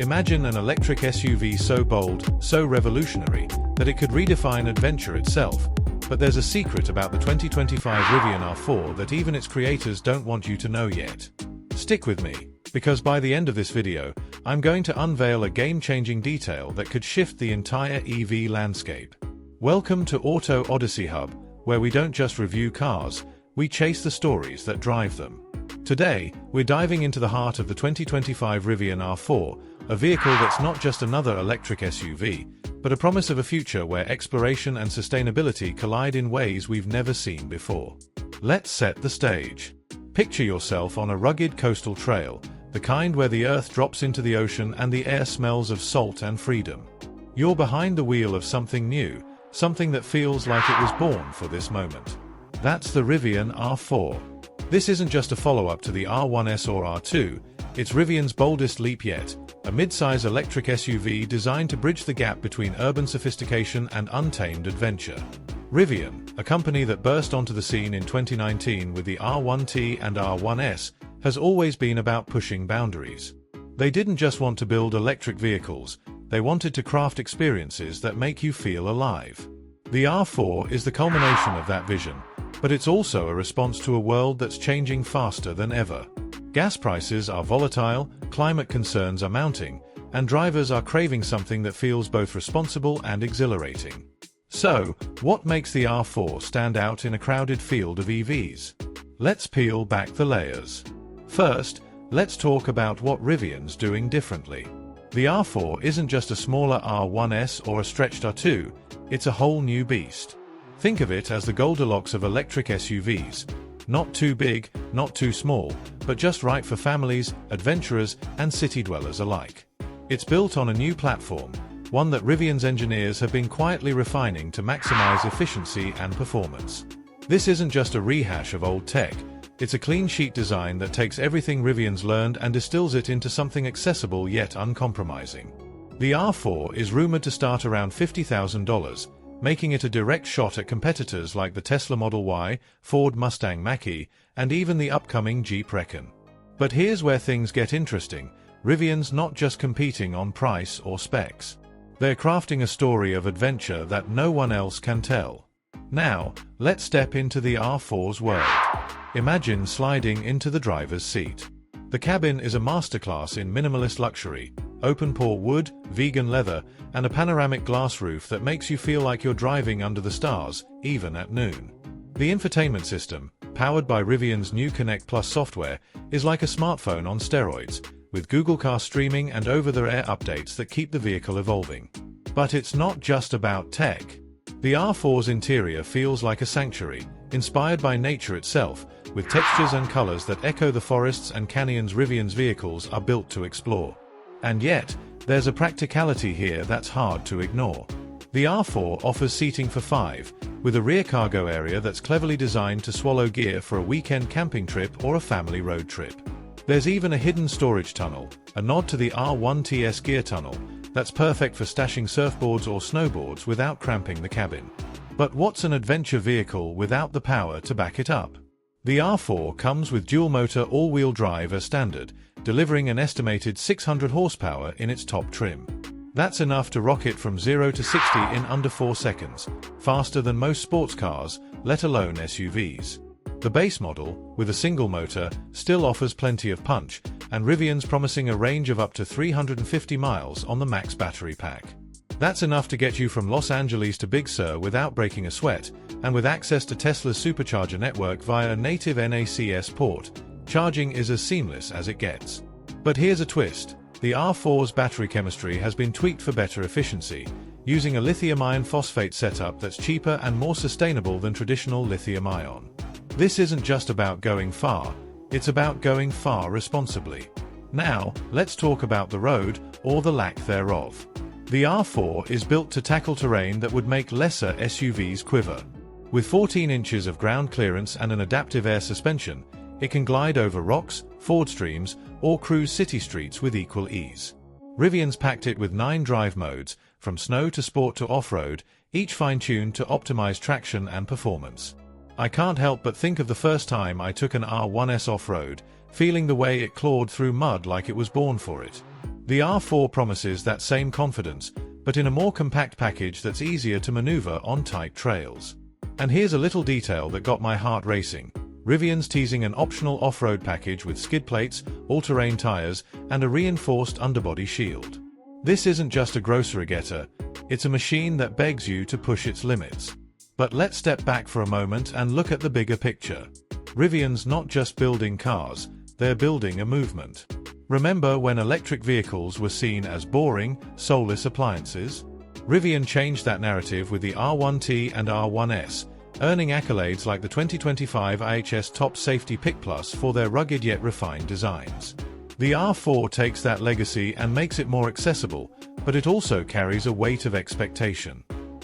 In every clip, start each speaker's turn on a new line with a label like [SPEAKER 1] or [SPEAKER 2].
[SPEAKER 1] Imagine an electric SUV so bold, so revolutionary, that it could redefine adventure itself. But there's a secret about the 2025 Rivian R4 that even its creators don't want you to know yet. Stick with me, because by the end of this video, I'm going to unveil a game-changing detail that could shift the entire EV landscape. Welcome to Auto Odyssey Hub, where we don't just review cars, we chase the stories that drive them. Today, we're diving into the heart of the 2025 Rivian R4, a vehicle that's not just another electric SUV, but a promise of a future where exploration and sustainability collide in ways we've never seen before. Let's set the stage. Picture yourself on a rugged coastal trail, the kind where the earth drops into the ocean and the air smells of salt and freedom. You're behind the wheel of something new, something that feels like it was born for this moment. That's the Rivian R4. This isn't just a follow-up to the R1S or R2, it's Rivian's boldest leap yet, a mid-size electric SUV designed to bridge the gap between urban sophistication and untamed adventure. Rivian, a company that burst onto the scene in 2019 with the R1T and R1S, has always been about pushing boundaries. They didn't just want to build electric vehicles, they wanted to craft experiences that make you feel alive. The R4 is the culmination of that vision, but it's also a response to a world that's changing faster than ever. Gas prices are volatile, climate concerns are mounting, and drivers are craving something that feels both responsible and exhilarating. So, what makes the R4 stand out in a crowded field of EVs? Let's peel back the layers. First, let's talk about what Rivian's doing differently. The R4 isn't just a smaller R1S or a stretched R2, it's a whole new beast. Think of it as the Goldilocks of electric SUVs. Not too big, not too small, but just right for families, adventurers, and city dwellers alike. It's built on a new platform, one that Rivian's engineers have been quietly refining to maximize efficiency and performance. This isn't just a rehash of old tech, it's a clean sheet design that takes everything Rivian's learned and distills it into something accessible yet uncompromising. The R4 is rumored to start around $50,000, making it a direct shot at competitors like the Tesla Model Y, Ford Mustang Mach-E, and even the upcoming Jeep Recon. But here's where things get interesting. Rivian's not just competing on price or specs. They're crafting a story of adventure that no one else can tell. Now, let's step into the R4's world. Imagine sliding into the driver's seat. The cabin is a masterclass in minimalist luxury, open-pore wood, vegan leather, and a panoramic glass roof that makes you feel like you're driving under the stars, even at noon. The infotainment system, powered by Rivian's new Connect Plus software, is like a smartphone on steroids, with Google Car streaming and over-the-air updates that keep the vehicle evolving. But it's not just about tech. The R4's interior feels like a sanctuary, inspired by nature itself, with textures and colors that echo the forests and canyons Rivian's vehicles are built to explore. And yet, there's a practicality here that's hard to ignore. The R4 offers seating for 5, with a rear cargo area that's cleverly designed to swallow gear for a weekend camping trip or a family road trip. There's even a hidden storage tunnel, a nod to the R1T's gear tunnel, that's perfect for stashing surfboards or snowboards without cramping the cabin. But what's an adventure vehicle without the power to back it up? The R4 comes with dual-motor all-wheel drive as standard, delivering an estimated 600 horsepower in its top trim. That's enough to rocket from 0 to 60 in under 4 seconds, faster than most sports cars, let alone SUVs. The base model, with a single motor, still offers plenty of punch, and Rivian's promising a range of up to 350 miles on the max battery pack. That's enough to get you from Los Angeles to Big Sur without breaking a sweat, and with access to Tesla's supercharger network via a native NACS port, charging is as seamless as it gets. But here's a twist. The R4's battery chemistry has been tweaked for better efficiency, using a lithium iron phosphate setup that's cheaper and more sustainable than traditional lithium-ion. This isn't just about going far, it's about going far responsibly. Now, let's talk about the road, or the lack thereof. The R4 is built to tackle terrain that would make lesser SUVs quiver. With 14 inches of ground clearance and an adaptive air suspension, it can glide over rocks, ford streams, or cruise city streets with equal ease. Rivian's packed it with 9 drive modes, from snow to sport to off-road, each fine-tuned to optimize traction and performance. I can't help but think of the first time I took an R1S off-road, feeling the way it clawed through mud like it was born for it. The R4 promises that same confidence, but in a more compact package that's easier to maneuver on tight trails. And here's a little detail that got my heart racing. Rivian's teasing an optional off-road package with skid plates, all-terrain tires, and a reinforced underbody shield. This isn't just a grocery getter, it's a machine that begs you to push its limits. But let's step back for a moment and look at the bigger picture. Rivian's not just building cars, they're building a movement. Remember when electric vehicles were seen as boring, soulless appliances? Rivian changed that narrative with the R1T and R1S, earning accolades like the 2025 IHS Top Safety Pick Plus for their rugged yet refined designs. The R4 takes that legacy and makes it more accessible, but it also carries a weight of expectation.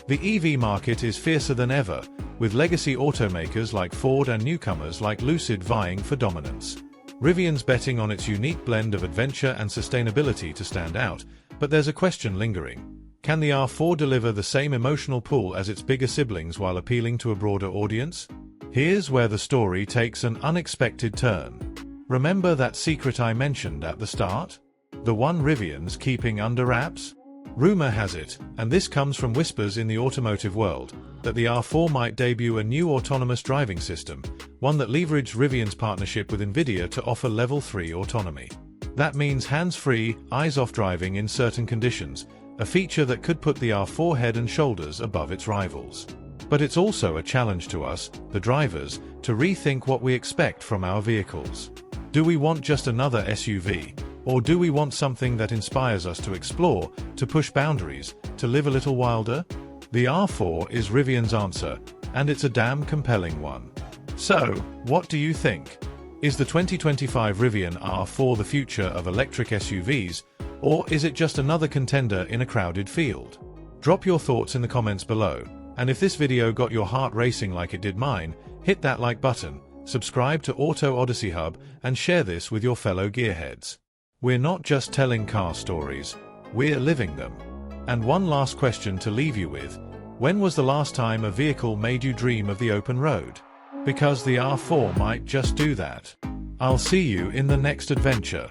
[SPEAKER 1] The EV market is fiercer than ever, with legacy automakers like Ford and newcomers like Lucid vying for dominance. Rivian's betting on its unique blend of adventure and sustainability to stand out, but there's a question lingering. Can the R4 deliver the same emotional pull as its bigger siblings while appealing to a broader audience? Here's where the story takes an unexpected turn. Remember that secret I mentioned at the start? The one Rivian's keeping under wraps? Rumor has it, and this comes from whispers in the automotive world, that the R4 might debut a new autonomous driving system, one that leveraged Rivian's partnership with NVIDIA to offer Level 3 autonomy. That means hands-free, eyes-off driving in certain conditions, a feature that could put the R4 head and shoulders above its rivals. But it's also a challenge to us, the drivers, to rethink what we expect from our vehicles. Do we want just another SUV? Or do we want something that inspires us to explore, to push boundaries, to live a little wilder? The R4 is Rivian's answer, and it's a damn compelling one. So, what do you think? Is the 2025 Rivian R4 the future of electric SUVs, or is it just another contender in a crowded field? Drop your thoughts in the comments below, and if this video got your heart racing like it did mine, hit that like button, subscribe to Auto Odyssey Hub, and share this with your fellow gearheads. We're not just telling car stories, we're living them. And one last question to leave you with: when was the last time a vehicle made you dream of the open road? Because the R4 might just do that. I'll see you in the next adventure.